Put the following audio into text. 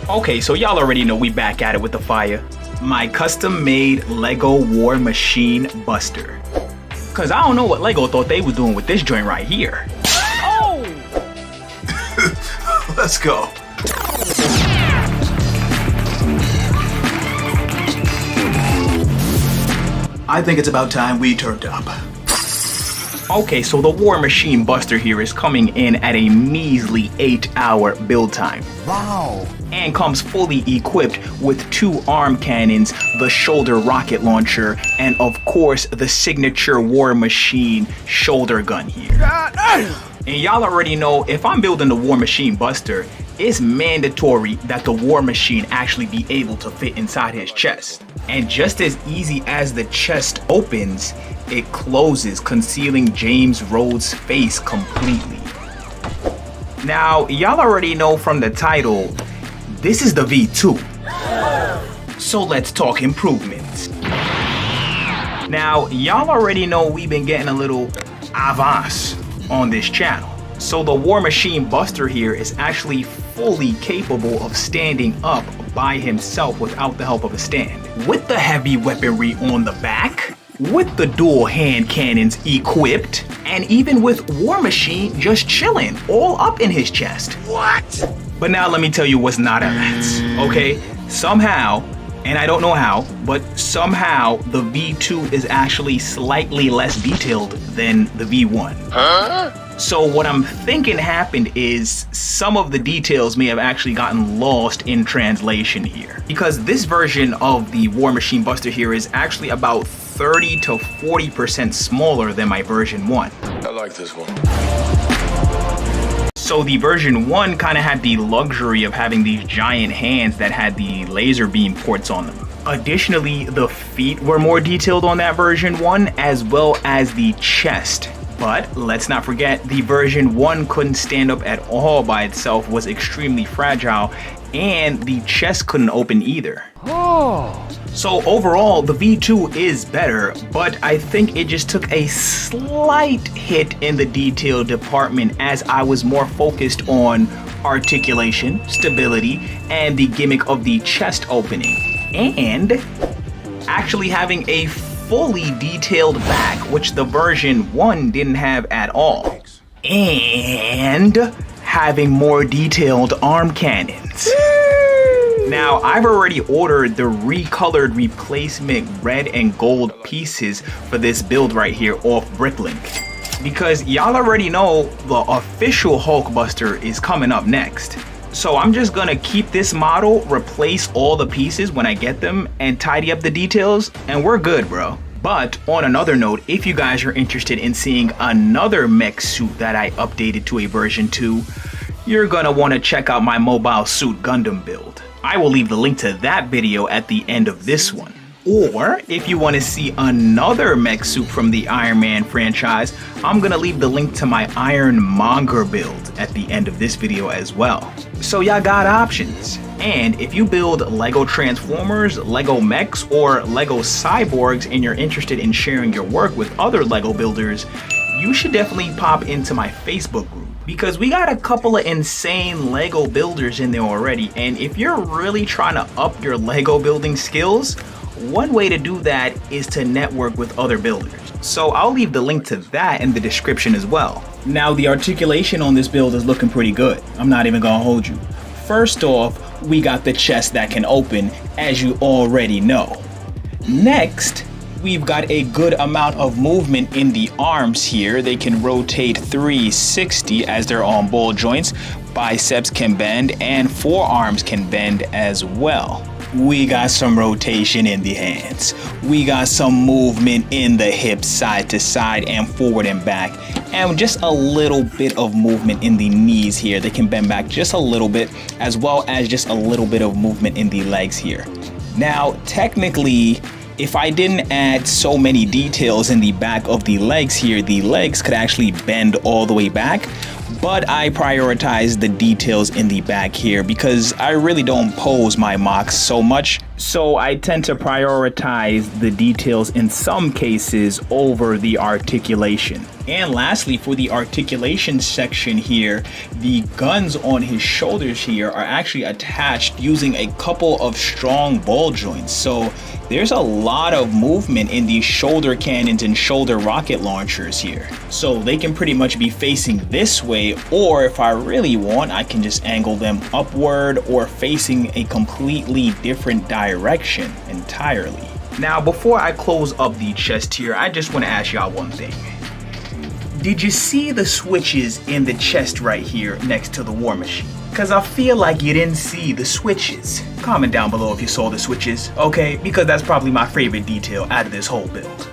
Okay, so y'all already know we back at it with the fire. My custom-made Lego War Machine Buster. Cause I don't know what Lego thought they was doing with this joint right here. Oh! Let's go. I think it's about time we turned up. Okay, so the War Machine Buster here is coming in at a measly 8-hour build time. Wow! And comes fully equipped with 2 arm cannons, the shoulder rocket launcher, and of course the signature War Machine shoulder gun here. And y'all already know if I'm building the War Machine Buster, it's mandatory that the War Machine actually be able to fit inside his chest. And just as easy as the chest opens, it closes, concealing James Rhodes' face completely. Now, y'all already know from the title, this is the V2. So let's talk improvements. Now, y'all already know we've been getting a little avance on this channel. So the War Machine Buster here is actually fully capable of standing up by himself without the help of a stand. With the heavy weaponry on the back, with the dual hand cannons equipped, and even with War Machine just chilling all up in his chest. What? But now let me tell you what's not advanced, okay? Somehow, and I don't know how, but somehow the V2 is actually slightly less detailed than the V1. Huh? So what I'm thinking happened is some of the details may have actually gotten lost in translation here. Because this version of the War Machine Buster here is actually about 30 to 40% smaller than my version 1. I like this one. So the version 1 kind of had the luxury of having these giant hands that had the laser beam ports on them. Additionally, the feet were more detailed on that version 1, as well as the chest. But let's not forget, the version 1 couldn't stand up at all by itself, was extremely fragile, and the chest couldn't open either. Oh. So overall, the V2 is better, but I think it just took a slight hit in the detail department as I was more focused on articulation, stability, and the gimmick of the chest opening. And actually having a fully detailed back, which the version 1 didn't have at all. And having more detailed arm cannons. Now, I've already ordered the recolored replacement red and gold pieces for this build right here off Bricklink. Because y'all already know the official Hulkbuster is coming up next. So I'm just gonna keep this model, replace all the pieces when I get them, and tidy up the details, and we're good, bro. But on another note, if you guys are interested in seeing another mech suit that I updated to a version 2, you're gonna wanna check out my Mobile Suit Gundam build. I will leave the link to that video at the end of this one. Or if you want to see another mech suit from the Iron Man franchise, I'm gonna leave the link to my Ironmonger build at the end of this video as well. So y'all got options. And if you build Lego Transformers, Lego Mechs, or Lego Cyborgs and you're interested in sharing your work with other Lego builders, you should definitely pop into my Facebook group. Because we got a couple of insane Lego builders in there already, and if you're really trying to up your Lego building skills, one way to do that is to network with other builders. So I'll leave the link to that in the description as well. Now the articulation on this build is looking pretty good. I'm not even gonna hold you. First off, we got the chest that can open, as you already know. Next, we've got a good amount of movement in the arms here. They can rotate 360 as they're on ball joints. Biceps can bend and forearms can bend as well. We got some rotation in the hands. We got some movement in the hips side to side and forward and back. And just a little bit of movement in the knees here. They can bend back just a little bit, as well as just a little bit of movement in the legs here. Now, technically, if I didn't add so many details in the back of the legs here, the legs could actually bend all the way back. But I prioritize the details in the back here because I really don't pose my mocks so much. So I tend to prioritize the details in some cases over the articulation. And lastly, for the articulation section here, the guns on his shoulders here are actually attached using a couple of strong ball joints. So there's a lot of movement in these shoulder cannons and shoulder rocket launchers here. So they can pretty much be facing this way, or if I really want, I can just angle them upward or facing a completely different direction entirely. Now, before I close up the chest here, I just want to ask y'all one thing. Did you see the switches in the chest right here next to the war machine? Cause I feel like you didn't see the switches. Comment down below if you saw the switches, okay? Because that's probably my favorite detail out of this whole build.